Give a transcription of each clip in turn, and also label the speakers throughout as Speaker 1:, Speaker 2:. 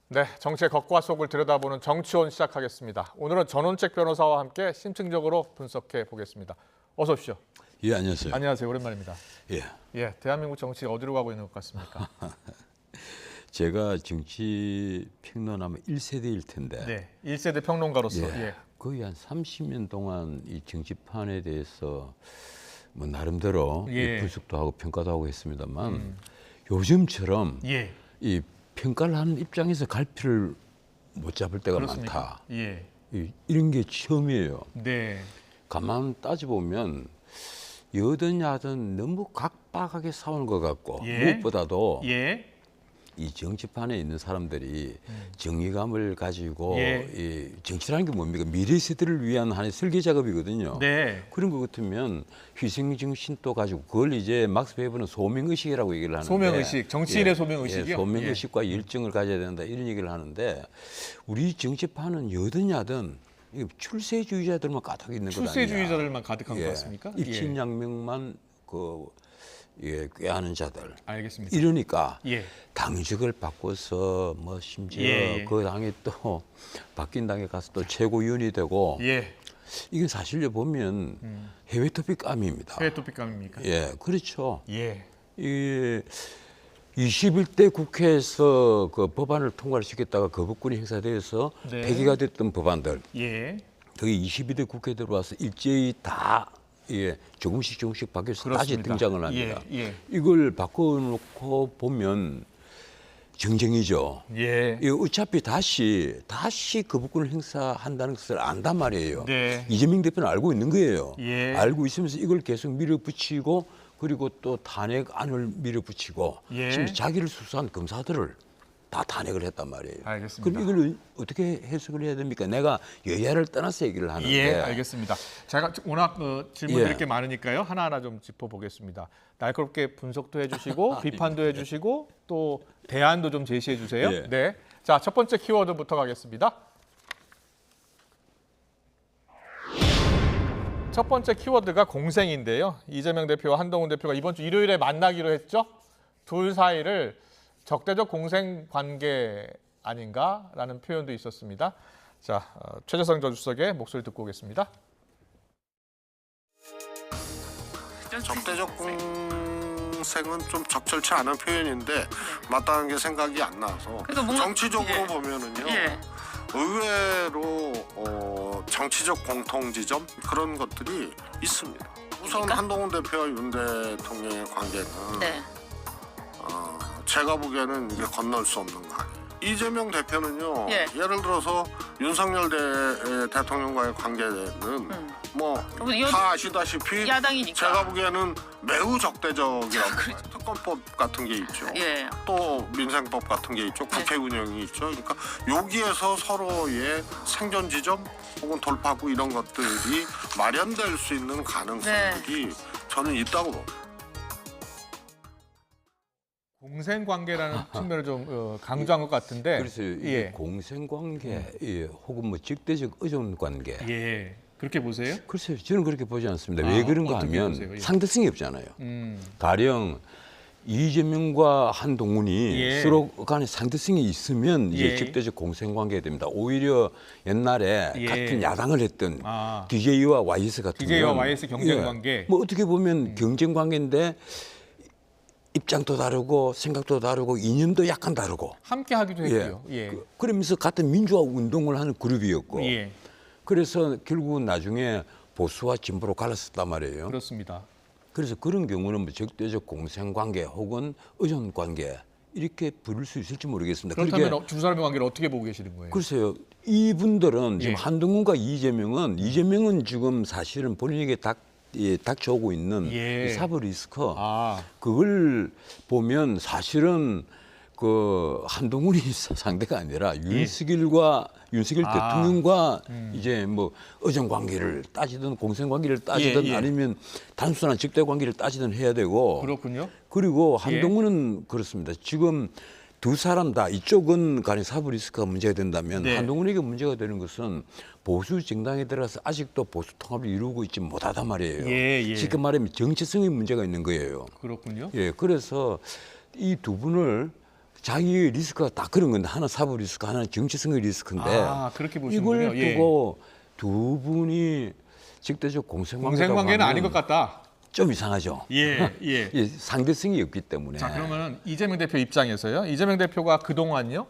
Speaker 1: 네, 정치의 겉과 속을 들여다보는 정치원 시작하겠습니다. 오늘은 전원책 변호사와 함께 심층적으로 분석해 보겠습니다. 어서 오십시오.
Speaker 2: 예, 안녕하세요.
Speaker 1: 안녕하세요. 오랜만입니다.
Speaker 2: 예.
Speaker 1: 대한민국 정치 어디로 가고 있는 것 같습니까?
Speaker 2: 제가 정치 평론하면 1세대일 텐데.
Speaker 1: 네, 1세대 평론가로서.
Speaker 2: 거의 한 30년 동안 이 정치판에 대해서 뭐 나름대로 분석도 하고 평가도 하고 했습니다만 요즘처럼 이 평가를 하는 입장에서 갈피를 못 잡을 때가
Speaker 1: 그렇습니까?
Speaker 2: 많다. 이런 게 처음이에요.
Speaker 1: 네.
Speaker 2: 가만 따져보면 여든 야든 너무 각박하게 싸우는 것 같고 무엇보다도 이 정치판에 있는 사람들이 정의감을 가지고 이 정치라는 게 뭡니까? 미래 세대를 위한 하나의 설계 작업이거든요. 그런 것 같으면 희생정신도 가지고 그걸 이제 막스 웨버는 소명의식이라고 얘기를 하는데
Speaker 1: 소명의식, 정치인의 소명의식이요?
Speaker 2: 소명의식과 열정을 가져야 된다 이런 얘기를 하는데 우리 정치판은 여든 야든 출세주의자들만 가득 있는 거 아니냐.
Speaker 1: 출세주의자들만 가득한 것 같습니까?
Speaker 2: 입신양명만 꾀하는 자들.
Speaker 1: 알겠습니다.
Speaker 2: 이러니까 당직을 바꿔서 뭐 심지어 그 당이 또 바뀐 당에 가서 또 최고위원이 되고 이게 사실로 보면 해외 토픽감입니다.
Speaker 1: 해외 토픽감입니까?
Speaker 2: 그렇죠. 이 21대 국회에서 그 법안을 통과를 시켰다가 거부권이 행사돼서 폐기가 됐던 법안들. 그게 22대 국회 들어와서 일제히 다 조금씩 바뀌어서 다시 등장을 합니다. 이걸 바꿔놓고 보면 정쟁이죠. 어차피 다시 거부권을 행사한다는 것을 안단 말이에요. 이재명 대표는 알고 있는 거예요. 알고 있으면서 이걸 계속 밀어붙이고 그리고 또 탄핵안을 밀어붙이고 지금 자기를 수사한 검사들을 다 탄핵을 했단 말이에요.
Speaker 1: 알겠습니다.
Speaker 2: 그럼 이걸 어떻게 해석을 해야 됩니까? 내가 여야를 떠나서 얘기를 하는데.
Speaker 1: 알겠습니다. 제가 워낙 질문드릴 게 많으니까요. 하나하나 좀 짚어보겠습니다. 날카롭게 분석도 해주시고 비판도 해주시고 또 대안도 좀 제시해 주세요. 자, 첫 번째 키워드부터 가겠습니다. 첫 번째 키워드가 공생인데요. 이재명 대표와 한동훈 대표가 이번 주 일요일에 만나기로 했죠. 둘 사이를 적대적 공생 관계 아닌가라는 표현도 있었습니다. 자, 최재성 전 주석의 목소리 듣고 오겠습니다.
Speaker 3: 적대적 공생은 좀 적절치 않은 표현인데 마땅한 게 생각이 안 나서 정치적으로 보면은요. 의외로 정치적 공통지점 그런 것들이 있습니다. 우선 한동훈 대표와 윤 대통령의 관계는 제가 보기에는 이게 건널 수 없는 거 아니에요. 이재명 대표는요. 예를 들어서 윤석열 대통령과의 관계는 뭐 다 아시다시피
Speaker 4: 야당이니까.
Speaker 3: 제가 보기에는 매우 적대적이라고 봐요. 특검법 같은 게 있죠. 또 민생법 같은 게 있죠. 국회 운영이 있죠. 그러니까 여기에서 서로의 생존 지점 혹은 돌파구 이런 것들이 마련될 수 있는 가능성들이 저는 있다고 봅니다.
Speaker 1: 공생 관계라는 측면을 좀 강조한 것 같은데.
Speaker 2: 그래서 이 공생 관계 혹은 뭐 적대적 의존 관계.
Speaker 1: 그렇게 보세요?
Speaker 2: 글쎄요, 저는 그렇게 보지 않습니다. 왜 그런가 하면
Speaker 1: 보세요?
Speaker 2: 상대성이 없잖아요. 가령 이재명과 한동훈이 서로 간에 상대성이 있으면 이제 적대적 공생 관계가 됩니다. 오히려 옛날에 같은 야당을 했던 DJ와 YS 같은
Speaker 1: DJ와 YS 경쟁 관계.
Speaker 2: 뭐 어떻게 보면 경쟁 관계인데 입장도 다르고 생각도 다르고 이념도 약간 다르고
Speaker 1: 함께 하기도 했고요.
Speaker 2: 그러면서 같은 민주화 운동을 하는 그룹이었고 그래서 결국은 나중에 보수와 진보로 갈랐었단 말이에요.
Speaker 1: 그렇습니다.
Speaker 2: 그래서 그런 경우는 뭐 적대적 공생관계 혹은 의존관계 이렇게 부를 수 있을지 모르겠습니다.
Speaker 1: 그렇다면 두 사람의 관계를 어떻게 보고 계시는 거예요?
Speaker 2: 글쎄요. 이분들은 지금 한동훈과 이재명은 지금 사실은 본인에게 닥쳐오고 있는 이 사법 리스크 그걸 보면 사실은 그 한동훈이 상대가 아니라 윤석열 대통령과 이제 뭐 의정 관계를 따지든 공생 관계를 따지든 아니면 단순한 적대 관계를 따지든 해야 되고.
Speaker 1: 그렇군요.
Speaker 2: 그리고 한동훈은 그렇습니다. 지금 두 사람 다 이쪽은 간에 사법 리스크가 문제가 된다면 한동훈에게 문제가 되는 것은 보수 정당에 들어가서 아직도 보수 통합을 이루고 있지 못하단 말이에요. 쉽게 말하면 정체성의 문제가 있는 거예요.
Speaker 1: 그렇군요.
Speaker 2: 그래서 이 두 분을 자기 리스크가 다 그런 건데 하나 사법 리스크, 하나는 정치성의 리스크인데
Speaker 1: 그렇게 보시는군요.
Speaker 2: 이걸 두고 두 분이 직대적
Speaker 1: 공생관계는 아닌 것 같다.
Speaker 2: 좀 이상하죠.
Speaker 1: 예.
Speaker 2: 상대성이 없기 때문에.
Speaker 1: 자, 그러면 이재명 대표 입장에서요. 이재명 대표가 그동안요.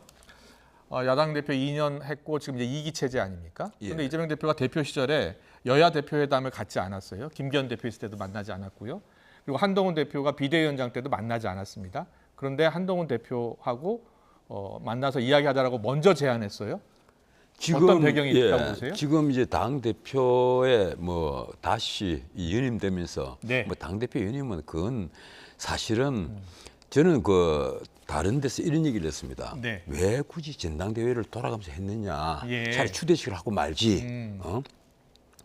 Speaker 1: 야당 대표 2년 했고 지금 이제 2기 체제 아닙니까? 그런데 이재명 대표가 대표 시절에 여야 대표회담을 갖지 않았어요. 김기현 대표 있을 때도 만나지 않았고요. 그리고 한동훈 대표가 비대위원장 때도 만나지 않았습니다. 그런데 한동훈 대표하고 만나서 이야기하자라고 먼저 제안했어요. 어떤 배경이 있다고 보세요?
Speaker 2: 지금 이제 당 대표에 뭐 다시 연임되면서 뭐 당 대표 연임은 그건 사실은 저는 그 다른 데서 이런 얘기를 했습니다. 왜 굳이 전당대회를 돌아가면서 했느냐? 차라리 추대식을 하고 말지.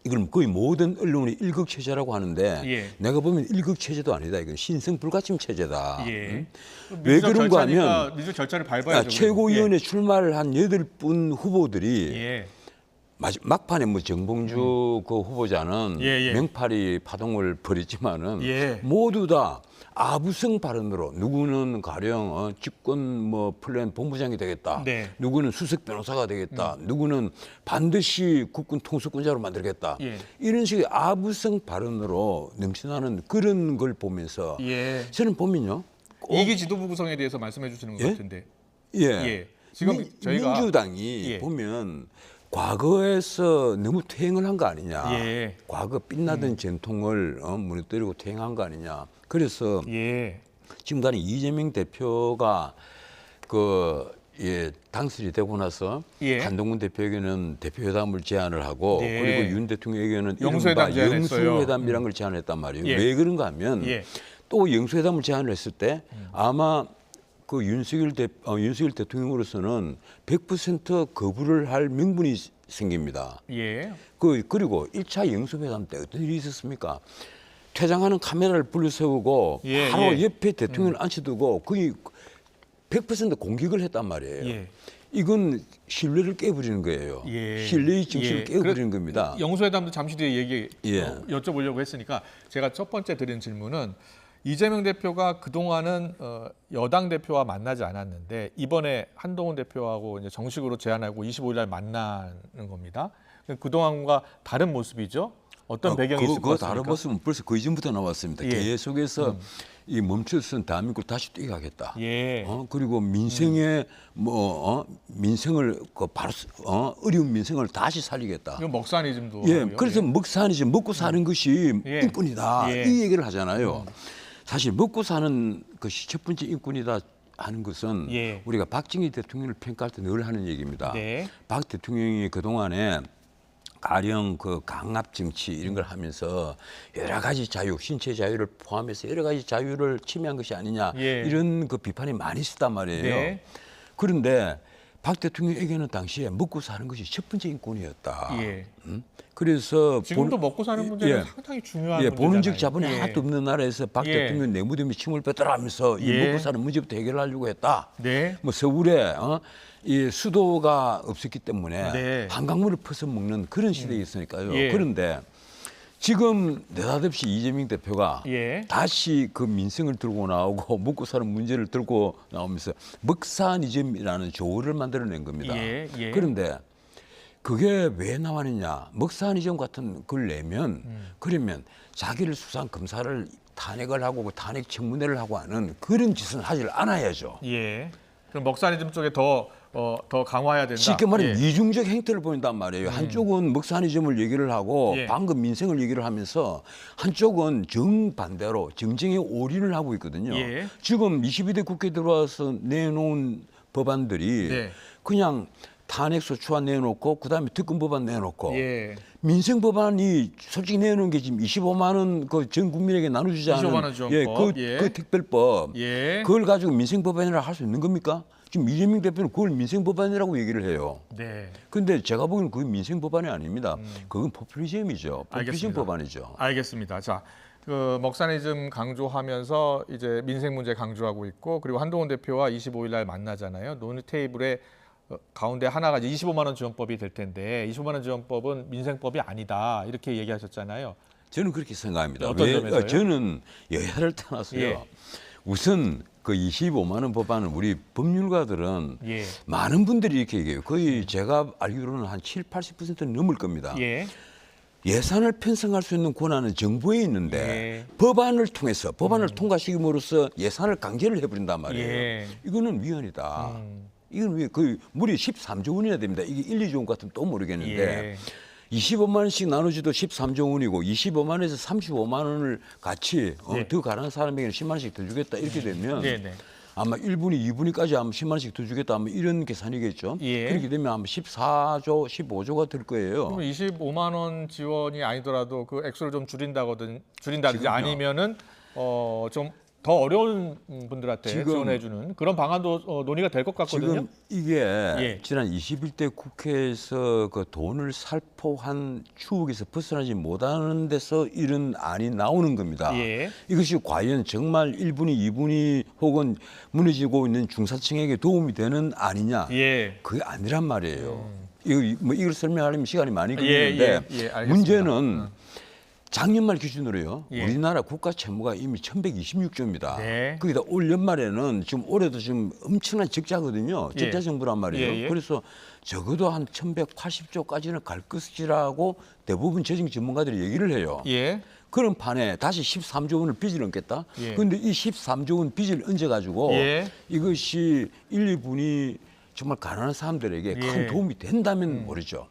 Speaker 2: 이건 거의 모든 언론이 일극체제라고 하는데 내가 보면 일극체제도 아니다. 이건 신성불가침 체제다. 왜 그런가 하면
Speaker 1: 민주 절차를 밟아야죠.
Speaker 2: 최고위원회 출마를 한 8분 후보들이 막판에 뭐 정봉주 그 후보자는 명팔이 파동을 벌였지만은 모두 다 아부성 발언으로 누구는 가령 집권 뭐 플랜 본부장이 되겠다. 누구는 수석 변호사가 되겠다. 누구는 반드시 국군 통수권자로 만들겠다. 이런 식의 아부성 발언으로 넘쳐나는 그런 걸 보면서 저는 보면요.
Speaker 1: 이기 지도부 구성에 대해서 말씀해 주시는 것 같은데.
Speaker 2: 지금 저희가 민주당이 보면 과거에서 너무 퇴행을 한 거 아니냐. 과거 빛나던 전통을 무너뜨리고 퇴행한 거 아니냐. 그래서 지금 다니 이재명 대표가 당선이 되고 나서 한동훈 대표에게는 대표회담을 제안을 하고 그리고 윤 대통령에게는 영수회담이라는 걸 제안했단 말이에요. 왜 그런가 하면 또 영수회담을 제안을 했을 때 아마 그 윤석열 대통령으로서는 100% 거부를 할 명분이 생깁니다. 그리고 1차 영수회담 때 어떤 일이 있었습니까? 퇴장하는 카메라를 불러세우고 바로 옆에 대통령을 앉혀두고 거의 100% 공격을 했단 말이에요. 이건 신뢰를 깨버리는 거예요. 신뢰의 정신을 깨버리는 겁니다.
Speaker 1: 영수회담도 잠시 뒤에 여쭤보려고 했으니까 제가 첫 번째 드린 질문은 이재명 대표가 그동안은 여당 대표와 만나지 않았는데 이번에 한동훈 대표하고 이제 정식으로 제안하고 25일 날 만나는 겁니다. 그동안과 다른 모습이죠. 어떤 배경이 있을 것 같습니까?
Speaker 2: 다른 모습은 벌써 그 이전부터 나왔습니다. 계속해서 이 멈춰선 대한민국을 다시 뛰게 하겠다. 그리고 민생의 민생을 바로 어려운 민생을 다시 살리겠다.
Speaker 1: 이건 먹사니즘도.
Speaker 2: 그래서 먹사니즘 먹고 사는 것이 인권이다. 이 얘기를 하잖아요. 사실 먹고 사는 것이 첫 번째 인권이다 하는 것은 우리가 박정희 대통령을 평가할 때 늘 하는 얘기입니다. 박 대통령이 그동안에 가령 그 강압 정치 이런 걸 하면서 여러 가지 자유, 신체 자유를 포함해서 여러 가지 자유를 침해한 것이 아니냐 이런 그 비판이 많이 있었단 말이에요. 그런데 박 대통령에게는 당시에 먹고 사는 것이 첫 번째 인권이었다. 그래서
Speaker 1: 지금도 먹고 사는 문제는 상당히 중요한 문제잖아요.
Speaker 2: 본원적 자본이 하나도 없는 나라에서 박 대통령 내무대면 침을 뱉더라 하면서 이 먹고 사는 문제부터 해결하려고 했다. 뭐 서울에 이 수도가 없었기 때문에 한강물을 퍼서 먹는 그런 시대였으니까요. 그런데 지금 느닷없이 이재명 대표가 다시 그 민생을 들고 나오고 먹고 사는 문제를 들고 나오면서 먹사니즘이라는 조어를 만들어낸 겁니다. 그런데 그게 왜 나왔느냐. 먹사니즘 같은 걸 내면 그러면 자기를 수사한 검사를 탄핵을 하고 탄핵 청문회를 하고 하는 그런 짓은 하지 않아야죠.
Speaker 1: 그럼 먹사니즘 쪽에 더 강화해야 된다.
Speaker 2: 쉽게 말하면 이중적 행태를 보인단 말이에요. 한쪽은 먹사니즘을 얘기를 하고 방금 민생을 얘기를 하면서 한쪽은 정반대로 정쟁에 올인을 하고 있거든요. 지금 22대 국회 들어와서 내놓은 법안들이 그냥 탄핵소추안 내놓고 그다음에 특검법안 내놓고 민생 법안이 솔직히 내놓은 게 지금 25만 원 그 전 국민에게 나눠주지 않은
Speaker 1: 25만 원 지원법.
Speaker 2: 그 특별법 그걸 가지고 민생 법안이라 할 수 있는 겁니까? 지금 이재명 대표는 그걸 민생 법안이라고 얘기를 해요. 그런데 제가 보기에는 그게 민생 법안이 아닙니다. 그건 포퓰리즘이죠. 포퓰리즘 법안이죠.
Speaker 1: 알겠습니다. 자, 그 먹사니즘 강조하면서 이제 민생 문제 강조하고 있고 그리고 한동훈 대표와 25일 날 만나잖아요. 논의 테이블에 가운데 하나가 이제 25만 원 지원법이 될 텐데 25만 원 지원법은 민생법이 아니다 이렇게 얘기하셨잖아요.
Speaker 2: 저는 그렇게 생각합니다.
Speaker 1: 어떤 점에서요?
Speaker 2: 저는 여야를 떠나서요. 우선 그 25만 원 법안은 우리 법률가들은 많은 분들이 이렇게 얘기해요. 거의 제가 알기로는 한 7, 80%는 넘을 겁니다. 예산을 편성할 수 있는 권한은 정부에 있는데 법안을 통해서 법안을 통과시킴으로써 예산을 강제를 해버린단 말이에요. 이거는 위헌이다. 이건 왜 거의 무려 13조 원이나 됩니다. 이게 1, 2조 원 같으면 또 모르겠는데 25만 원씩 나누지도 13조 원이고 25만 원에서 35만 원을 같이 더 가난한 사람에게는 10만 원씩 더 주겠다 이렇게 되면 아마 1분위, 2분위까지 아마 10만 원씩 더 주겠다 하면 이런 계산이겠죠. 그렇게 되면 아마 14조, 15조가 될 거예요.
Speaker 1: 그럼 25만 원 지원이 아니더라도 그 액수를 좀 줄인다든지 아니면은 좀 더 어려운 분들한테 지원해주는 그런 방안도 논의가 될 것 같거든요.
Speaker 2: 지금 이게 지난 21대 국회에서 그 돈을 살포한 추억에서 벗어나지 못하는 데서 이런 안이 나오는 겁니다. 이것이 과연 정말 1분위, 2분위 혹은 무너지고 있는 중산층에게 도움이 되는 안이냐? 그게 아니란 말이에요. 이걸 설명하려면 시간이 많이 걸리는데 문제는 작년 말 기준으로요. 우리나라 국가 채무가 이미 1126조입니다. 거기다 올 연말에는 지금 올해도 지금 엄청난 적자거든요. 적자 정부란 말이에요. 그래서 적어도 한 1180조까지는 갈 것이라고 대부분 재정 전문가들이 얘기를 해요. 그런 판에 다시 13조 원을 빚을 얹겠다. 그런데 이 13조 원 빚을 얹어가지고 이것이 1, 2분이 정말 가난한 사람들에게 큰 도움이 된다면 모르죠.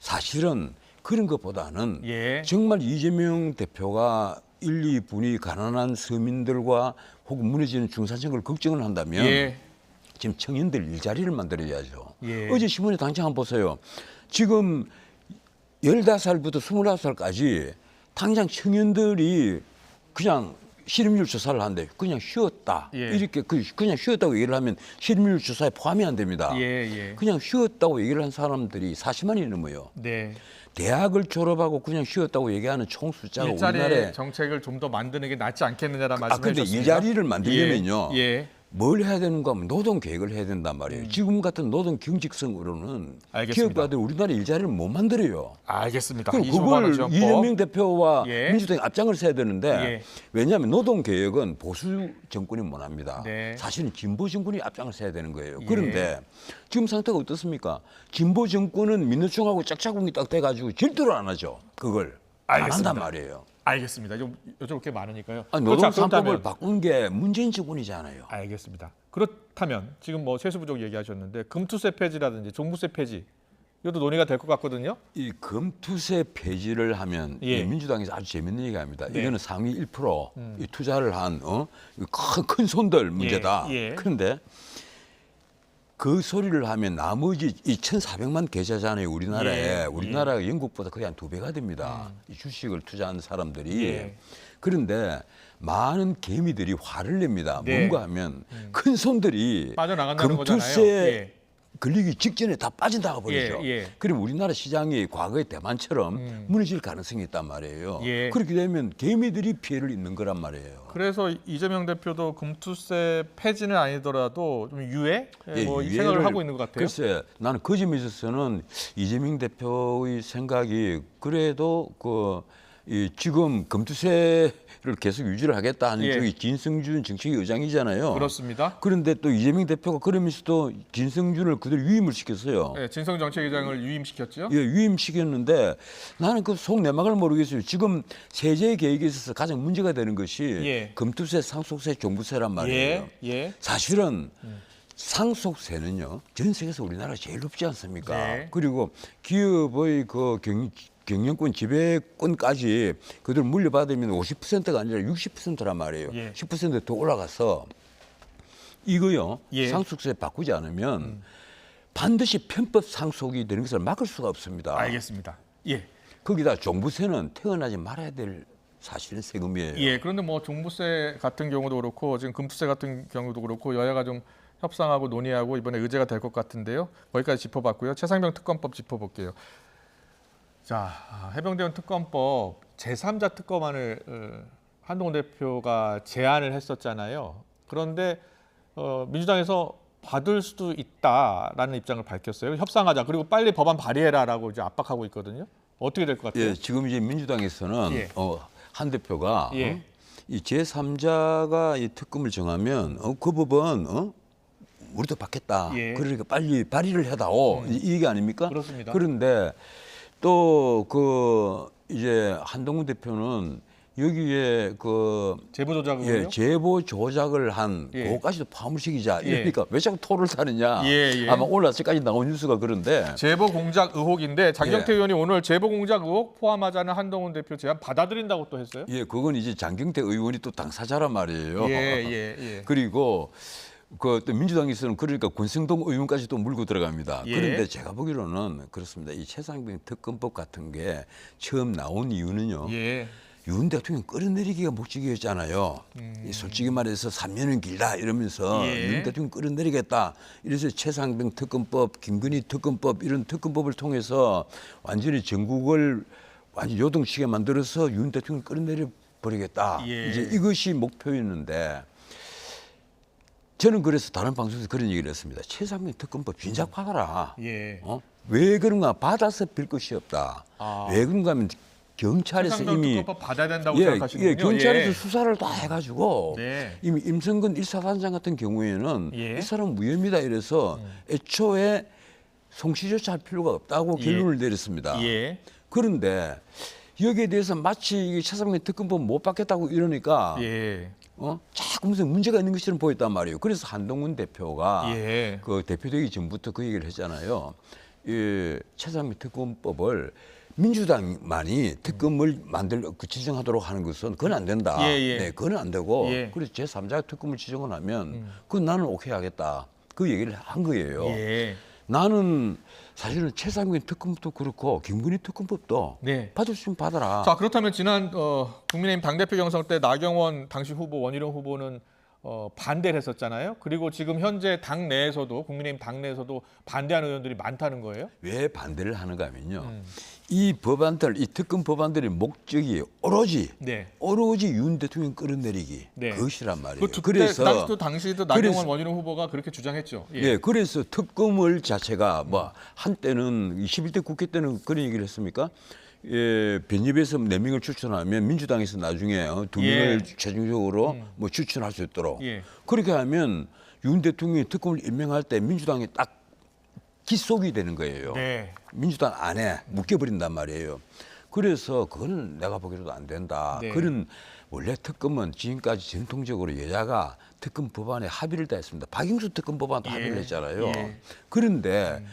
Speaker 2: 사실은 그런 것보다는 정말 이재명 대표가 1, 2분이 가난한 서민들과 혹은 무너지는 중산층을 걱정을 한다면 지금 청년들 일자리를 만들어야죠. 어제 신문에 당장 한번 보세요. 지금 15살부터 29살까지 당장 청년들이 그냥 실업률 조사를 하는데 그냥 쉬었다. 이렇게 그냥 쉬었다고 얘기를 하면 실업률 조사에 포함이 안 됩니다. 그냥 쉬었다고 얘기를 한 사람들이 40만이 넘어요. 대학을 졸업하고 그냥 쉬었다고 얘기하는 총 숫자가 우리나라에
Speaker 1: 정책을 좀 더 만드는 게 낫지 않겠느냐라는 말씀을
Speaker 2: 근데
Speaker 1: 해주셨습니다.
Speaker 2: 일자리를 만들려면요. 뭘 해야 되는가 하면 노동 계획을 해야 된단 말이에요. 지금 같은 노동 경직성으로는 기업가들 우리나라 일자리를 못 만들어요.
Speaker 1: 알겠습니다.
Speaker 2: 그럼 그걸 이재명 대표와 민주당이 앞장을 서야 되는데 왜냐하면 노동 개혁은 보수 정권이 못 합니다. 사실은 진보 정권이 앞장을 서야 되는 거예요. 그런데 지금 상태가 어떻습니까? 진보 정권은 민노총하고 짝짝꿍이 딱 돼가지고 절대로 안 하죠. 그걸 안 한단 말이에요.
Speaker 1: 알겠습니다. 좀 여쭤볼 게 많으니까요.
Speaker 2: 노동 3법을 바꾼 게 문재인 정권이잖아요.
Speaker 1: 알겠습니다. 그렇다면 지금 뭐 세수 부족 얘기하셨는데 금투세 폐지라든지 종부세 폐지 이것도 논의가 될 것 같거든요.
Speaker 2: 이 금투세 폐지를 하면 민주당에서 아주 재밌는 얘기합니다. 이거는 상위 1% 이 투자를 한 큰 손들 문제다. 그런데 그 소리를 하면 나머지 이 1,400만 계좌잖아요. 우리나라에 우리나라가 영국보다 거의 한 2배가 됩니다. 이 주식을 투자한 사람들이. 그런데 많은 개미들이 화를 냅니다. 뭔가 하면 큰 손들이
Speaker 1: 빠져나간다는
Speaker 2: 금투세
Speaker 1: 거잖아요.
Speaker 2: 걸리기 직전에 다 빠져나가 버리죠. 그럼 우리나라 시장이 과거의 대만처럼 무너질 가능성이 있단 말이에요. 그렇게 되면 개미들이 피해를 입는 거란 말이에요.
Speaker 1: 그래서 이재명 대표도 금투세 폐지는 아니더라도 좀 유예? 뭐 생각을 하고 있는 것 같아요.
Speaker 2: 글쎄, 나는 그 점에 있어서는 이재명 대표의 생각이 그래도 지금 금투세를 계속 유지를 하겠다 하는 저기 진성준 정책위 의장이잖아요.
Speaker 1: 그렇습니다.
Speaker 2: 그런데 또 이재명 대표가 그러면서도 진성준을 그대로 유임을 시켰어요.
Speaker 1: 진성 정책위장을 유임시켰죠.
Speaker 2: 유임시켰는데 나는 그 속 내막을 모르겠어요. 지금 세제 계획에 있어서 가장 문제가 되는 것이 금투세, 상속세, 종부세란 말이에요. 사실은 상속세는요 전 세계에서 우리나라가 제일 높지 않습니까? 그리고 기업의 경영권 지배권까지 그들 물려받으면 50%가 아니라 60%란 말이에요. 10% 더 올라가서 이거요 상속세 바꾸지 않으면 반드시 편법 상속이 되는 것을 막을 수가 없습니다.
Speaker 1: 알겠습니다.
Speaker 2: 거기다 종부세는 태어나지 말아야 될 사실은 세금이에요.
Speaker 1: 그런데 뭐 종부세 같은 경우도 그렇고 지금 금투세 같은 경우도 그렇고 여야가 좀 협상하고 논의하고 이번에 의제가 될 것 같은데요. 거기까지 짚어봤고요. 최상병 특검법 짚어볼게요. 자, 해병대원 특검법 제3자 특검안을 한동훈 대표가 제안을 했었잖아요. 그런데 민주당에서 받을 수도 있다라는 입장을 밝혔어요. 협상하자. 그리고 빨리 법안 발의해라라고 이제 압박하고 있거든요. 어떻게 될 것 같아요?
Speaker 2: 지금 이제 민주당에서는 한 대표가 이 제3자가 이 특검을 정하면 그 법은 우리도 받겠다.
Speaker 1: 예.
Speaker 2: 그러니까 빨리 발의를 해다오. 이 얘기 아닙니까?
Speaker 1: 그렇습니다.
Speaker 2: 그런데 또 그 이제 한동훈 대표는 여기에 그
Speaker 1: 제보 조작으로요?
Speaker 2: 제보 조작을 한
Speaker 1: 예.
Speaker 2: 그거까지도 포함시키자.
Speaker 1: 예.
Speaker 2: 이러니까 왜 자꾸 토를 타느냐.
Speaker 1: 예.
Speaker 2: 아마 오늘 아침까지 나온 뉴스가 그런데
Speaker 1: 제보 공작 의혹인데 장경태
Speaker 2: 예.
Speaker 1: 의원이 오늘 제보 공작 의혹 포함하자는 한동훈 대표 제안 받아들인다고 또 했어요?
Speaker 2: 예, 그건 이제 장경태 의원이 또 당사자란 말이에요.
Speaker 1: 예.
Speaker 2: 그리고 그 또 민주당에서는 그러니까 권성동 의원까지 또 물고 들어갑니다.
Speaker 1: 예.
Speaker 2: 그런데 제가 보기로는 그렇습니다. 이 최상병 특검법 같은 게 처음 나온 이유는요.
Speaker 1: 예.
Speaker 2: 윤 대통령 끌어내리기가 목적이었잖아요. 이 솔직히 말해서 3년은 길다 이러면서
Speaker 1: 예.
Speaker 2: 윤 대통령 끌어내리겠다. 이래서 최상병 특검법, 김건희 특검법 이런 특검법을 통해서 완전히 전국을 완전 요동치게 만들어서 윤 대통령 끌어내려 버리겠다.
Speaker 1: 예.
Speaker 2: 이제 이것이 목표였는데 저는 그래서 다른 방송에서 그런 얘기를 했습니다. 최상병 특검법 진작 받아라.
Speaker 1: 예.
Speaker 2: 왜 그런가? 받아서 빌 것이 없다. 왜 그런가 하면 경찰에서
Speaker 1: 최상병
Speaker 2: 이미
Speaker 1: 특검법 받아야 된다고 생각하시는군요.
Speaker 2: 경찰에서 수사를 다 해가지고
Speaker 1: 네.
Speaker 2: 이미 임성근 1사단장 같은 경우에는
Speaker 1: 예.
Speaker 2: 이 사람 무혐의다 이래서 애초에 송치조차 할 필요가 없다고
Speaker 1: 예.
Speaker 2: 결론을 내렸습니다.
Speaker 1: 예.
Speaker 2: 그런데 여기에 대해서 마치 최상병 특검법 못 받겠다고 이러니까
Speaker 1: 예.
Speaker 2: 자꾸 무슨 문제가 있는 것처럼 보였단 말이에요. 그래서 한동훈 대표가
Speaker 1: 예.
Speaker 2: 그 대표되기 전부터 그 얘기를 했잖아요. 이 최상병 특검법을 민주당만이 특검을 지정하도록 하는 것은 그건 안 된다.
Speaker 1: 예.
Speaker 2: 네, 그건 안 되고.
Speaker 1: 예.
Speaker 2: 그래서 제3자 특검을 지정을 하면 그건 나는 오케이 하겠다. 그 얘기를 한 거예요.
Speaker 1: 예.
Speaker 2: 나는 사실은 최상병 특검도 그렇고 김건희 특검법도
Speaker 1: 네.
Speaker 2: 받을 수 있으면 받아라.
Speaker 1: 자, 그렇다면 지난 국민의힘 당대표 경선 때 나경원 당시 후보 원희룡 후보는 반대를 했었잖아요. 그리고 지금 현재 당 내에서도 국민의힘 당 내에서도 반대하는 의원들이 많다는 거예요.
Speaker 2: 왜 반대를 하는가 하면요. 이 법안들, 이 특검 법안들의 목적이 오로지 윤 대통령 끌어내리기 그것이란 말이에요.
Speaker 1: 그래서 당시도 나경원 원희룡 후보가 그렇게 주장했죠.
Speaker 2: 예, 그래서 특검을 자체가 뭐 한때는 21대 국회 때는 그런 얘기를 했습니까? 예, 변협에서 4명을 추천하면 민주당에서 나중에 2명을 최종적으로 뭐 추천할 수 있도록 그렇게 하면 윤 대통령이 특검을 임명할 때 민주당이 딱 기속이 되는 거예요.
Speaker 1: 네.
Speaker 2: 민주당 안에 묶여버린단 말이에요. 그래서 그건 내가 보기로도 안 된다.
Speaker 1: 네.
Speaker 2: 그런 원래 특검은 지금까지 전통적으로 여야가 특검 법안에 합의를 다 했습니다. 박영수 특검 법안도 합의를 했잖아요. 그런데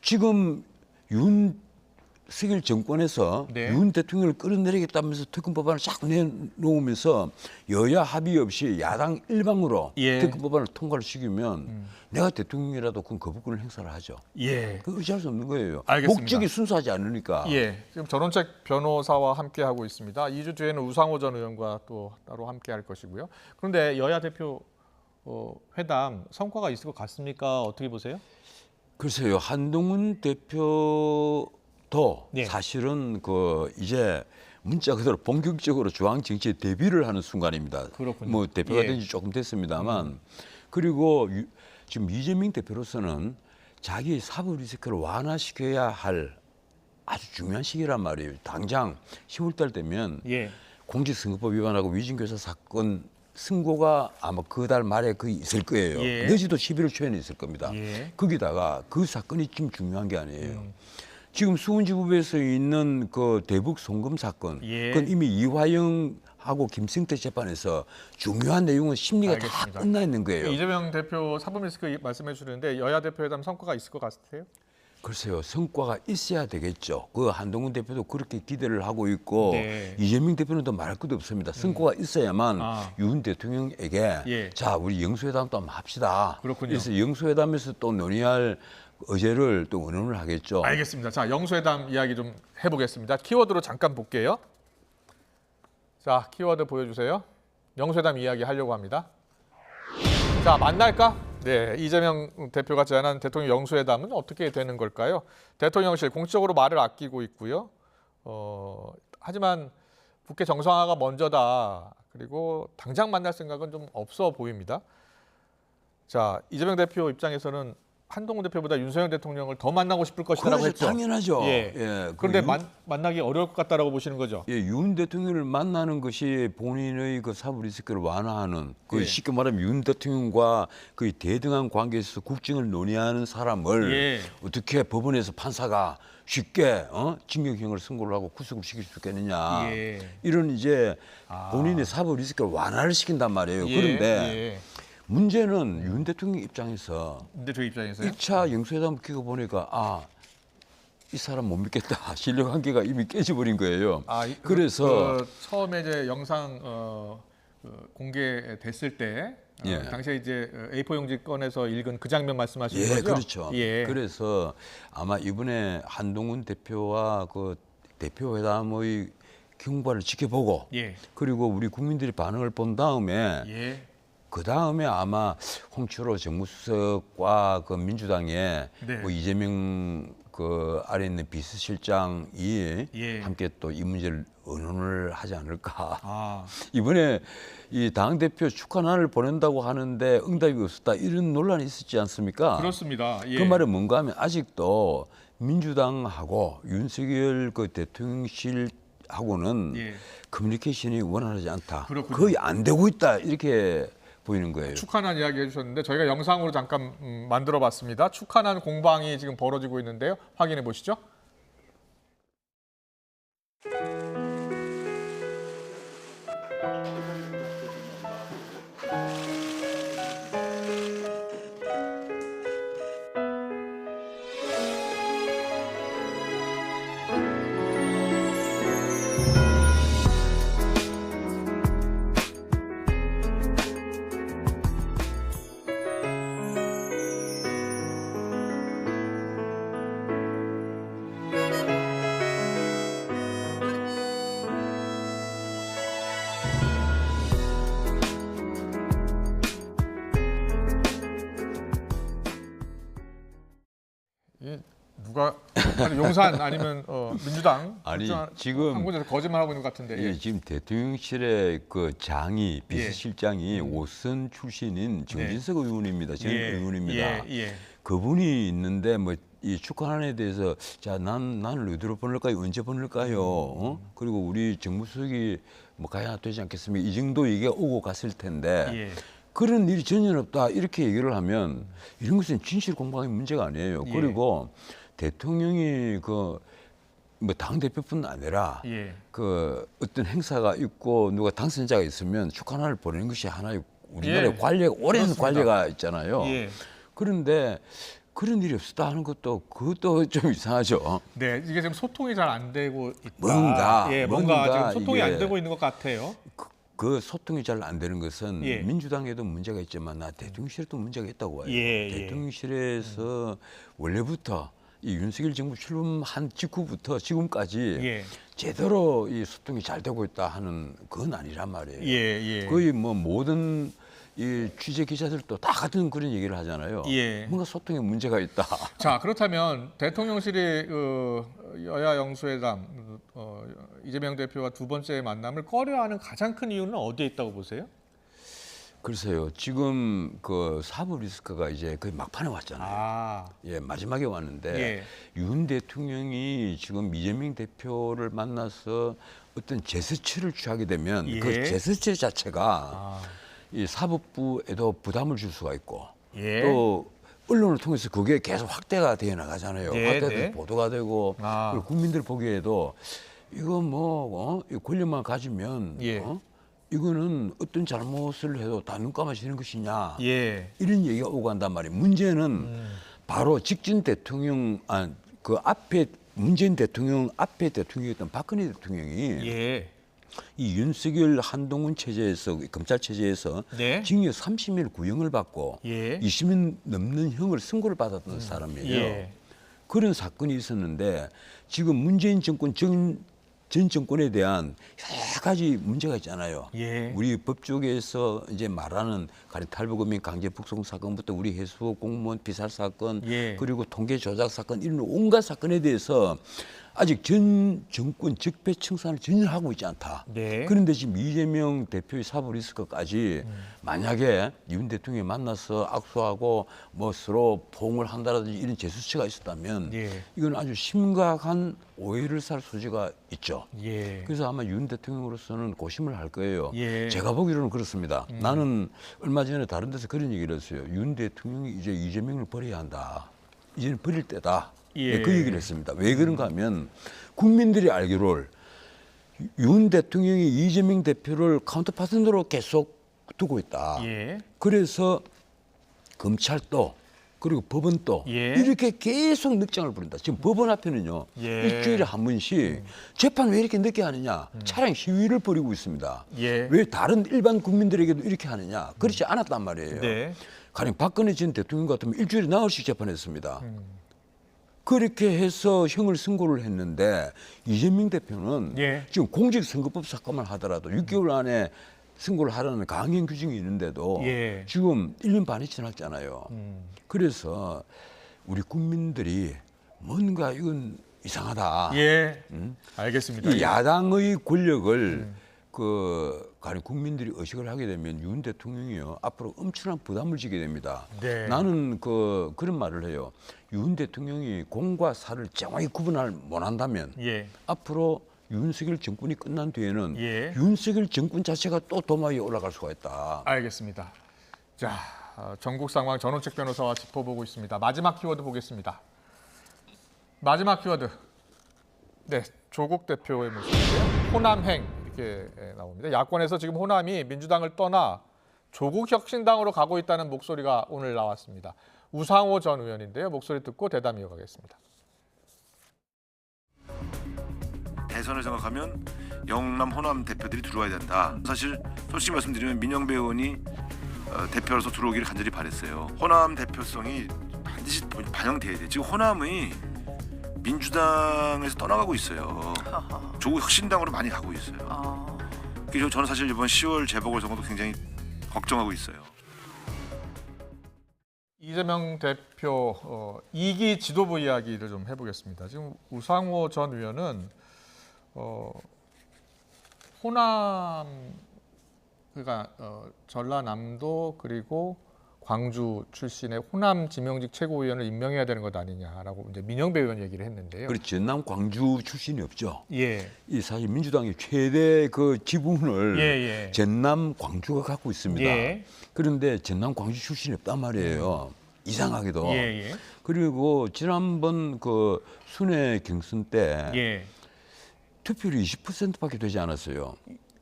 Speaker 2: 지금 윤석열 정권에서 윤 대통령을 끌어내리겠다면서 특검 법안을 자꾸 내놓으면서 여야 합의 없이 야당 일방으로 특검 법안을 통과를 시키면 내가 대통령이라도 그건 거부권을 행사를 하죠. 그 의지할 수 없는 거예요.
Speaker 1: 알겠습니다.
Speaker 2: 목적이 순수하지 않으니까.
Speaker 1: 지금 전원책 변호사와 함께 하고 있습니다. 2주 뒤에는 우상호 전 의원과 또 따로 함께 할 것이고요. 그런데 여야 대표 회담 성과가 있을 것 같습니까? 어떻게 보세요?
Speaker 2: 글쎄요. 한동훈 대표도 사실은 그 이제 문자 그대로 본격적으로 중앙 정치에 데뷔를 하는 순간입니다.
Speaker 1: 그렇군요.
Speaker 2: 뭐 대표가 된 지 조금 됐습니다만 그리고 지금 이재명 대표로서는 자기 사법 리스크를 완화시켜야 할 아주 중요한 시기란 말이에요. 당장 10월달 되면 공직선거법 위반하고 위증교사 사건 승고가 아마 그 달 말에 있을 거예요. 늦어도 11월 초에는 있을 겁니다. 거기다가 그 사건이 지금 중요한 게 아니에요. 지금 수원지법에서 있는 그 대북 송금 사건, 그건 이미 이화영하고 김승태 재판에서 중요한 내용은 심리가 다 끝나 있는 거예요.
Speaker 1: 이재명 대표 사법 리스크 말씀해 주는데 여야 대표 회담 성과가 있을 것 같으세요?
Speaker 2: 글쎄요, 성과가 있어야 되겠죠. 그 한동훈 대표도 그렇게 기대를 하고 있고 이재명 대표는 더 말할 것도 없습니다. 성과가 있어야만 윤 대통령에게 자 우리 영수회담 또 한번 합시다. 그래서 영수회담에서 또 논의할 의제를 또 의논을 하겠죠.
Speaker 1: 알겠습니다. 자, 영수회담 이야기 좀 해보겠습니다. 키워드로 잠깐 볼게요. 자, 키워드 보여주세요. 영수회담 이야기 하려고 합니다. 자, 만날까? 네, 이재명 대표가 제안한 대통령 영수회담은 어떻게 되는 걸까요? 대통령실 공식적으로 말을 아끼고 있고요. 하지만 국회 정상화가 먼저다. 그리고 당장 만날 생각은 좀 없어 보입니다. 자, 이재명 대표 입장에서는 한동훈 대표보다 윤석열 대통령을 더 만나고 싶을 것이라고
Speaker 2: 그렇죠,
Speaker 1: 했죠.
Speaker 2: 당연하죠.
Speaker 1: 예.
Speaker 2: 예,
Speaker 1: 그런데 만나기 어려울 것 같다라고 보시는 거죠.
Speaker 2: 예, 윤 대통령을 만나는 것이 본인의 그 사법 리스크를 완화하는 그
Speaker 1: 예.
Speaker 2: 쉽게 말하면 윤 대통령과 그 대등한 관계에서 국정을 논의하는 사람을
Speaker 1: 예.
Speaker 2: 어떻게 법원에서 판사가 쉽게 징역형을 선고를 하고 구속을 시킬 수 있겠느냐.
Speaker 1: 예.
Speaker 2: 이런 이제 본인의 사법 리스크를 완화를 시킨단 말이에요.
Speaker 1: 예.
Speaker 2: 그런데
Speaker 1: 예.
Speaker 2: 문제는 윤 대통령 입장에서
Speaker 1: 근데 저 입장에서요?
Speaker 2: 1차 영수회담 기고 보니까 이 사람 못 믿겠다. 신뢰관계가 이미 깨져버린 거예요. 그래서
Speaker 1: 처음에 이제 영상 공개됐을 때
Speaker 2: 예.
Speaker 1: 당시에 이제 A4 용지 꺼내서 읽은 그 장면 말씀하시는
Speaker 2: 예,
Speaker 1: 거죠?
Speaker 2: 그렇죠.
Speaker 1: 예.
Speaker 2: 그래서 아마 이번에 한동훈 대표와 그 대표 회담의 경과를 지켜보고
Speaker 1: 예.
Speaker 2: 그리고 우리 국민들의 반응을 본 다음에
Speaker 1: 예.
Speaker 2: 그 다음에 아마 홍철호 정무수석과 그 민주당의
Speaker 1: 네.
Speaker 2: 뭐 이재명 그 아래 있는 비서실장이
Speaker 1: 예.
Speaker 2: 함께 또 이 문제를 의논을 하지 않을까.
Speaker 1: 아.
Speaker 2: 이번에 이 당 대표 축하난을 보낸다고 하는데 응답이 없었다 이런 논란이 있었지 않습니까?
Speaker 1: 그렇습니다. 예.
Speaker 2: 그 말은 뭔가 하면 아직도 민주당하고 윤석열 그 대통령실하고는
Speaker 1: 예.
Speaker 2: 커뮤니케이션이 원활하지 않다.
Speaker 1: 그렇군요.
Speaker 2: 거의 안 되고 있다 이렇게 보이는 거예요.
Speaker 1: 축하난 이야기 해주셨는데 저희가 영상으로 잠깐 만들어봤습니다. 축하난 공방이 지금 벌어지고 있는데요. 확인해 보시죠. 누가 용산 아니면 민주당
Speaker 2: 아니,
Speaker 1: 한
Speaker 2: 지금
Speaker 1: 곳에서 거짓말하고 있는 것 같은데.
Speaker 2: 예, 지금 대통령실의 그 장이 비서실장이 오선 출신인 정진석 의원입니다. 전 의원입니다.
Speaker 1: 예.
Speaker 2: 그분이 있는데 뭐 이 축하난에 대해서 자, 나는 어디로 보낼까요? 언제 보낼까요? 그리고 우리 정무수석이 뭐 가야 되지 않겠습니까? 이 정도 얘기가 오고 갔을 텐데
Speaker 1: 예.
Speaker 2: 그런 일이 전혀 없다 이렇게 얘기를 하면 이런 것은 진실 공방의 문제가 아니에요.
Speaker 1: 예.
Speaker 2: 그리고 대통령이 그 뭐 당 대표뿐 아니라
Speaker 1: 예.
Speaker 2: 그 어떤 행사가 있고 누가 당선자가 있으면 축하난을 보내는 것이 하나의 우리나라의
Speaker 1: 예.
Speaker 2: 관례 오랜
Speaker 1: 그렇습니다.
Speaker 2: 관례가 있잖아요.
Speaker 1: 예.
Speaker 2: 그런데 그런 일이 없었다 하는 그것도 좀 이상하죠.
Speaker 1: 네, 이게 지금 소통이 잘 안 되고 있다.
Speaker 2: 뭔가
Speaker 1: 지금 소통이 안
Speaker 2: 이게
Speaker 1: 되고 있는 것 같아요.
Speaker 2: 그 소통이 잘 안 되는 것은
Speaker 1: 예.
Speaker 2: 민주당에도 문제가 있지만 나 대통령실에도 문제가 있다고 봐요.
Speaker 1: 예.
Speaker 2: 대통령실에서 원래부터 이 윤석열 정부 출범한 직후부터 지금까지
Speaker 1: 예.
Speaker 2: 제대로 이 소통이 잘 되고 있다 하는 그건 아니란 말이에요.
Speaker 1: 예.
Speaker 2: 거의 뭐 모든 이 취재 기자들도 다 같은 그런 얘기를 하잖아요.
Speaker 1: 예.
Speaker 2: 뭔가 소통에 문제가 있다.
Speaker 1: 자, 그렇다면 대통령실이 여야 영수회담 이재명 대표와 두 번째 만남을 꺼려하는 가장 큰 이유는 어디에 있다고 보세요?
Speaker 2: 글쎄요. 지금 그 사법 리스크가 이제 거의 막판에 왔잖아요. 예, 마지막에 왔는데
Speaker 1: 예.
Speaker 2: 윤 대통령이 지금 이재명 대표를 만나서 어떤 제스처를 취하게 되면
Speaker 1: 예.
Speaker 2: 그 제스처 자체가 이 사법부에도 부담을 줄 수가 있고
Speaker 1: 예.
Speaker 2: 또 언론을 통해서 그게 계속 확대가 되어 나가잖아요.
Speaker 1: 네,
Speaker 2: 확대돼서
Speaker 1: 네.
Speaker 2: 보도가 되고 그리고 국민들 보기에도 이거 뭐 이 권력만 가지면
Speaker 1: 예.
Speaker 2: 이거는 어떤 잘못을 해도 다 눈 감아지는 것이냐
Speaker 1: 예.
Speaker 2: 이런 얘기가 오고 간단 말이에요. 문제는 바로 직전 대통령 그 앞에 문재인 대통령 앞에 대통령이었던 박근혜 대통령이
Speaker 1: 예.
Speaker 2: 이 윤석열 한동훈 체제에서 검찰 체제에서
Speaker 1: 네.
Speaker 2: 징역 30일 구형을 받고
Speaker 1: 예.
Speaker 2: 20년 넘는 형을 선고를 받았던 사람이에요.
Speaker 1: 예.
Speaker 2: 그런 사건이 있었는데 지금 문재인 정권 전 정권에 대한 여러 가지 문제가 있잖아요.
Speaker 1: 예.
Speaker 2: 우리 법 쪽에서 이제 말하는 가령 탈북어민 강제 북송 사건부터 우리 해수부 공무원 피살 사건
Speaker 1: 예.
Speaker 2: 그리고 통계 조작 사건 이런 온갖 사건에 대해서 아직 전 정권 적폐청산을 전혀 하고 있지 않다.
Speaker 1: 네.
Speaker 2: 그런데 지금 이재명 대표의 사법 리스크까지 만약에 윤 대통령이 만나서 악수하고 뭐 서로 포옹을 한다든지 이런 제스처가 있었다면
Speaker 1: 예.
Speaker 2: 이건 아주 심각한 오해를 살 소지가 있죠.
Speaker 1: 예.
Speaker 2: 그래서 아마 윤 대통령으로서는 고심을 할 거예요.
Speaker 1: 예.
Speaker 2: 제가 보기로는 그렇습니다. 나는 얼마 전에 다른 데서 그런 얘기를 했어요. 윤 대통령이 이제 이재명을 버려야 한다. 이제는 버릴 때다.
Speaker 1: 예.
Speaker 2: 네, 그 얘기를 했습니다. 왜 그런가 하면 국민들이 알기를 윤 대통령이 이재명 대표를 카운터파트너로 계속 두고 있다.
Speaker 1: 예.
Speaker 2: 그래서 검찰도 그리고 법원도
Speaker 1: 예.
Speaker 2: 이렇게 계속 늑장을 부린다. 지금 법원 앞에는요.
Speaker 1: 예.
Speaker 2: 일주일에 한 번씩 재판 왜 이렇게 늦게 하느냐. 차량 시위를 벌이고 있습니다.
Speaker 1: 예.
Speaker 2: 왜 다른 일반 국민들에게도 이렇게 하느냐. 그렇지 않았단 말이에요.
Speaker 1: 네.
Speaker 2: 가령 박근혜 전 대통령 같으면 일주일에 나흘씩 재판했습니다. 그렇게 해서 형을 선고를 했는데 이재명 대표는
Speaker 1: 예.
Speaker 2: 지금 공직선거법 사건만 하더라도 6개월 안에 선고를 하라는 강행 규정이 있는데도
Speaker 1: 예.
Speaker 2: 지금 1년 반이 지났잖아요. 그래서 우리 국민들이 뭔가 이건 이상하다.
Speaker 1: 예. 알겠습니다.
Speaker 2: 이 야당의 권력을 가령 국민들이 의식을 하게 되면 윤 대통령이요 앞으로 엄청난 부담을 지게 됩니다.
Speaker 1: 네.
Speaker 2: 나는 그런 말을 해요. 윤 대통령이 공과 사를 정확히 구분을 못한다면
Speaker 1: 예.
Speaker 2: 앞으로 윤석열 정권이 끝난 뒤에는
Speaker 1: 예.
Speaker 2: 윤석열 정권 자체가 또 도마 위에 올라갈 수가 있다.
Speaker 1: 알겠습니다. 자, 전국 상황 전원책 변호사와 짚어보고 있습니다. 마지막 키워드 보겠습니다. 마지막 키워드. 네, 조국 대표의 모습인데요. 호남행 이렇게 나옵니다. 야권에서 지금 호남이 민주당을 떠나 조국 혁신당으로 가고 있다는 목소리가 오늘 나왔습니다. 우상호 전 의원인데요. 목소리 듣고 대담 이어가겠습니다.
Speaker 4: 대선을 생각하면 영남 호남 대표들이 들어와야 된다. 사실 솔직히 말씀드리면 민영배 의원이 대표로서 들어오기를 간절히 바랬어요. 호남 대표성이 반드시 반영돼야 돼. 지금 호남이 민주당에서 떠나가고 있어요. 조국 혁신당으로 많이 가고 있어요. 그래서 저는 사실 이번 10월 재보궐선거도 굉장히 걱정하고 있어요.
Speaker 1: 이재명 대표 2기 지도부 이야기를 좀 해보겠습니다. 지금 우상호 전 의원은 호남 그러니까 전라남도 그리고 광주 출신의 호남 지명직 최고위원을 임명해야 되는 것 아니냐라고 이제 민영배 의원 얘기를 했는데요.
Speaker 2: 그렇죠. 전남 광주 출신이 없죠.
Speaker 1: 예.
Speaker 2: 이 사실 민주당의 최대 그 지분을
Speaker 1: 예.
Speaker 2: 전남 광주가 갖고 있습니다.
Speaker 1: 예.
Speaker 2: 그런데 전남 광주 출신이 없단 말이에요. 이상하게도.
Speaker 1: 예.
Speaker 2: 그리고 지난번 그 순회 경선 때
Speaker 1: 예.
Speaker 2: 투표율이 20%밖에 되지 않았어요.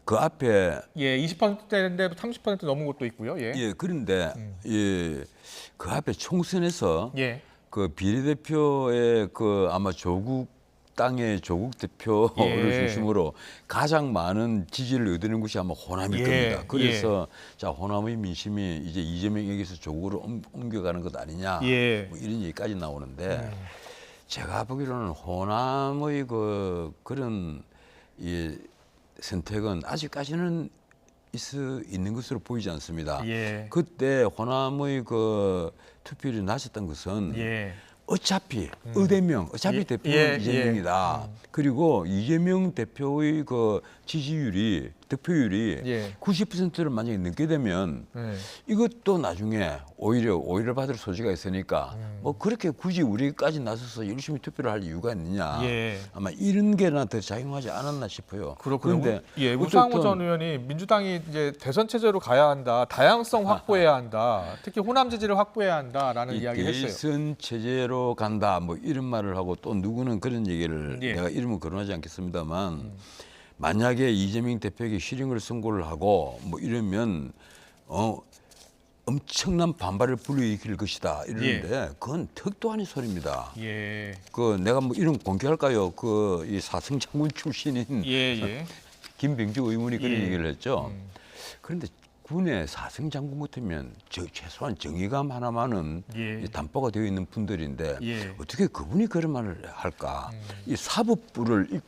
Speaker 2: 그 앞에
Speaker 1: 예, 20%대인데 30% 넘은 곳도 있고요. 예.
Speaker 2: 예 그런데 그 앞에 총선에서
Speaker 1: 예.
Speaker 2: 그 비례대표의 그 아마 조국 당의 조국 대표를
Speaker 1: 예.
Speaker 2: 중심으로 가장 많은 지지를 얻는 곳이 아마 호남일 겁니다. 그래서 자 호남의 민심이 이제 이재명에게서 조국으로 옮겨가는 것 아니냐 뭐 이런 얘기까지 나오는데 제가 보기로는 호남의 그런 이 선택은 아직까지는 있는 것으로 보이지 않습니다. 그때 호남의 그 투표율이 낮았던 것은 어차피 의대명, 어차피 대표는 이재명이다. 그리고 이재명 대표의 그 지지율이 득표율이 90%를 만약에 넘게 되면 이것도 나중에 오히려 받을 소지가 있으니까 뭐 그렇게 굳이 우리까지 나서서 열심히 투표를 할 이유가 있느냐. 아마 이런 게나 더 작용하지 않았나 싶어요.
Speaker 1: 그런데 우상호 전 의원이 민주당이 이제 대선 체제로 가야 한다, 다양성 확보해야 한다, 특히 호남 지지를 확보해야 한다라는 이야기를 했어요.
Speaker 2: 대선 체제로 간다, 뭐 이런 말을 하고 또 누구는 그런 얘기를 내가 이름은 거론하지 않겠습니다만. 만약에 이재명 대표에게 실형을 선고를 하고 뭐 이러면 엄청난 반발을 불러일으킬 것이다 이러는데 그건 턱도 아닌 소리입니다. 그 내가 뭐 이런 공개할까요? 그 이 사성 장군 출신인 김병주 의원이 그런 얘기를 했죠. 그런데 군의 사성 장군 같으면 최소한 정의감 하나만은 담보가 되어 있는 분들인데 어떻게 그분이 그런 말을 할까? 이 사법부를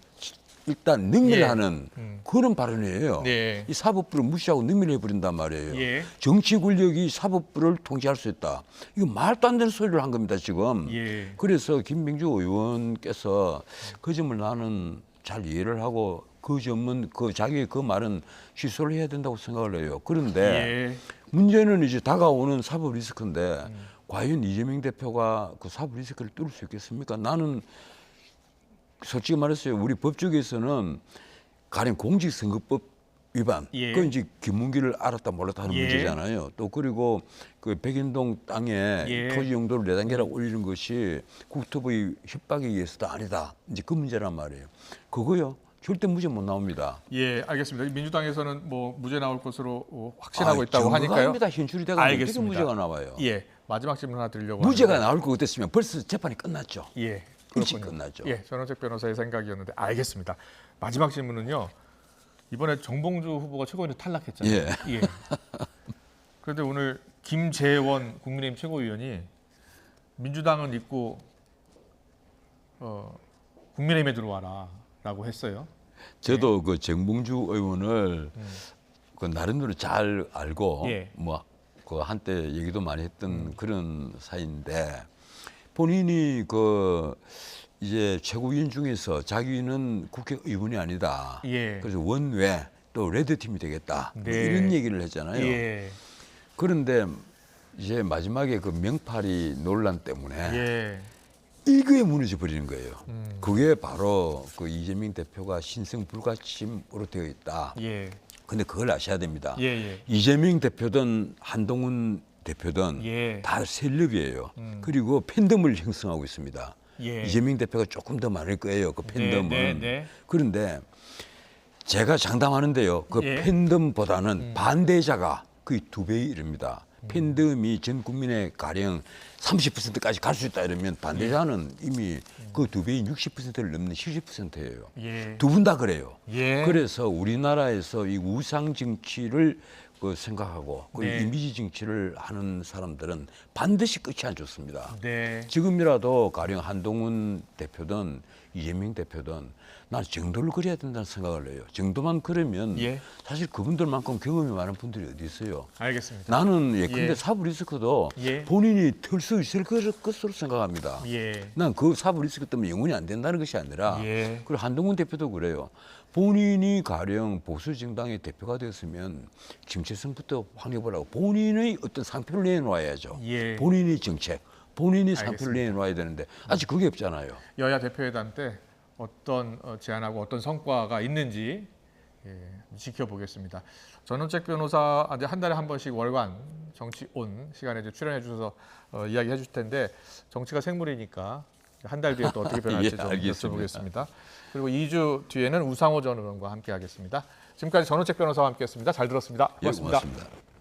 Speaker 2: 일단 능멸하는 그런 발언이에요.
Speaker 1: 네.
Speaker 2: 이 사법부를 무시하고 능멸해버린단 말이에요.
Speaker 1: 예.
Speaker 2: 정치 권력이 사법부를 통제할 수 있다. 이거 말도 안 되는 소리를 한 겁니다, 지금.
Speaker 1: 예.
Speaker 2: 그래서 김병주 의원께서 그 점을 나는 잘 이해를 하고 그 점은 자기의 그 말은 취소를 해야 된다고 생각을 해요. 그런데
Speaker 1: 예.
Speaker 2: 문제는 이제 다가오는 사법 리스크인데 과연 이재명 대표가 그 사법 리스크를 뚫을 수 있겠습니까? 나는 솔직히 말했어요. 우리 법조계에서는 가령 공직선거법 위반,
Speaker 1: 예.
Speaker 2: 그건 이제 김문기를 알았다 몰랐다 하는
Speaker 1: 예.
Speaker 2: 문제잖아요. 또 그리고 그 백인동 땅에
Speaker 1: 예.
Speaker 2: 토지 용도를 4단계라고 올리는 것이 국토부의 협박에 의해서도 아니다. 이제 그 문제란 말이에요. 그거요. 절대 무죄 못 나옵니다.
Speaker 1: 예, 알겠습니다. 민주당에서는 뭐 무죄 나올 것으로 확신하고 있다고 하니까요.
Speaker 2: 증거가 현출이 되고 어떻게 무죄가 나와요?
Speaker 1: 예, 마지막 질문 하나 드리려고
Speaker 2: 무죄가
Speaker 1: 하는데.
Speaker 2: 나올 것 같았으면 벌써 재판이 끝났죠.
Speaker 1: 예,
Speaker 2: 일찍
Speaker 1: 그렇군요.
Speaker 2: 끝났죠.
Speaker 1: 예, 전원책 변호사의 생각이었는데 알겠습니다. 마지막 질문은요. 이번에 정봉주 후보가 최고위원 탈락했잖아요.
Speaker 2: 예.
Speaker 1: 예. 그런데 오늘 김재원 국민의힘 최고위원이 민주당은 있고 국민의힘에 들어와라라고 했어요.
Speaker 2: 저도 그 정봉주 의원을 그 나름대로 잘 알고
Speaker 1: 예.
Speaker 2: 뭐 그 한때 얘기도 많이 했던 그런 사이인데 본인이 그 이제 최고위원 중에서 자기는 국회의원이 아니다.
Speaker 1: 예.
Speaker 2: 그래서 원외 또 레드팀이 되겠다. 뭐
Speaker 1: 네.
Speaker 2: 이런 얘기를 했잖아요.
Speaker 1: 예.
Speaker 2: 그런데 이제 마지막에 그 명파리 논란 때문에
Speaker 1: 예.
Speaker 2: 일거에 무너져 버리는 거예요. 그게 바로 그 이재명 대표가 신성 불가침으로 되어 있다.
Speaker 1: 예.
Speaker 2: 근데 그걸 아셔야 됩니다.
Speaker 1: 예. 예.
Speaker 2: 이재명 대표든 한동훈 대표든
Speaker 1: 예.
Speaker 2: 다 셀럽이에요. 그리고 팬덤을 형성하고 있습니다.
Speaker 1: 예.
Speaker 2: 이재명 대표가 조금 더 많을 거예요. 그 팬덤은.
Speaker 1: 네.
Speaker 2: 그런데 제가 장담하는데요. 그
Speaker 1: 예.
Speaker 2: 팬덤보다는 반대자가 거의 2배에 이릅니다. 팬덤이 전 국민의 가령 30%까지 갈 수 있다 이러면 반대자는 이미 그 2배인 60%를 넘는 70%예요.
Speaker 1: 예.
Speaker 2: 두 분 다 그래요.
Speaker 1: 예.
Speaker 2: 그래서 우리나라에서 이 우상 정치를 그 생각하고 그
Speaker 1: 네.
Speaker 2: 이미지 정치를 하는 사람들은 반드시 끝이 안 좋습니다.
Speaker 1: 네.
Speaker 2: 지금이라도 가령 한동훈 대표든 이재명 대표든 난 정도를 그려야 된다는 생각을 해요. 정도만 그러면
Speaker 1: 예.
Speaker 2: 사실 그분들만큼 경험이 많은 분들이 어디 있어요.
Speaker 1: 알겠습니다.
Speaker 2: 나는 근데
Speaker 1: 예.
Speaker 2: 사법 리스크도
Speaker 1: 예.
Speaker 2: 본인이 털 수 있을 것으로 생각합니다.
Speaker 1: 예.
Speaker 2: 난 그 사법 리스크 때문에 영원히 안 된다는 것이 아니라
Speaker 1: 예.
Speaker 2: 그리고 한동훈 대표도 그래요. 본인이 가령 보수 정당의 대표가 되었으면 정체성부터 확인해보라고 본인의 어떤 상표를 내놓아야죠.
Speaker 1: 예.
Speaker 2: 본인의 정책, 본인의 상표를
Speaker 1: 알겠습니다.
Speaker 2: 내놓아야 되는데 아직 그게 없잖아요.
Speaker 1: 여야 대표회담 때 어떤 제안하고 어떤 성과가 있는지 지켜보겠습니다. 전원책 변호사 한 달에 한 번씩 월간 정치온 시간에 이제 출연해 주셔서 이야기해 주실 텐데 정치가 생물이니까 한 달 뒤에 또 어떻게 변할지 좀
Speaker 2: 알겠습니다.
Speaker 1: 여쭤보겠습니다. 그리고 2주 뒤에는 우상호 전 의원과 함께 하겠습니다. 지금까지 전원책 변호사와 함께했습니다. 잘 들었습니다. 고맙습니다.
Speaker 2: 예, 고맙습니다.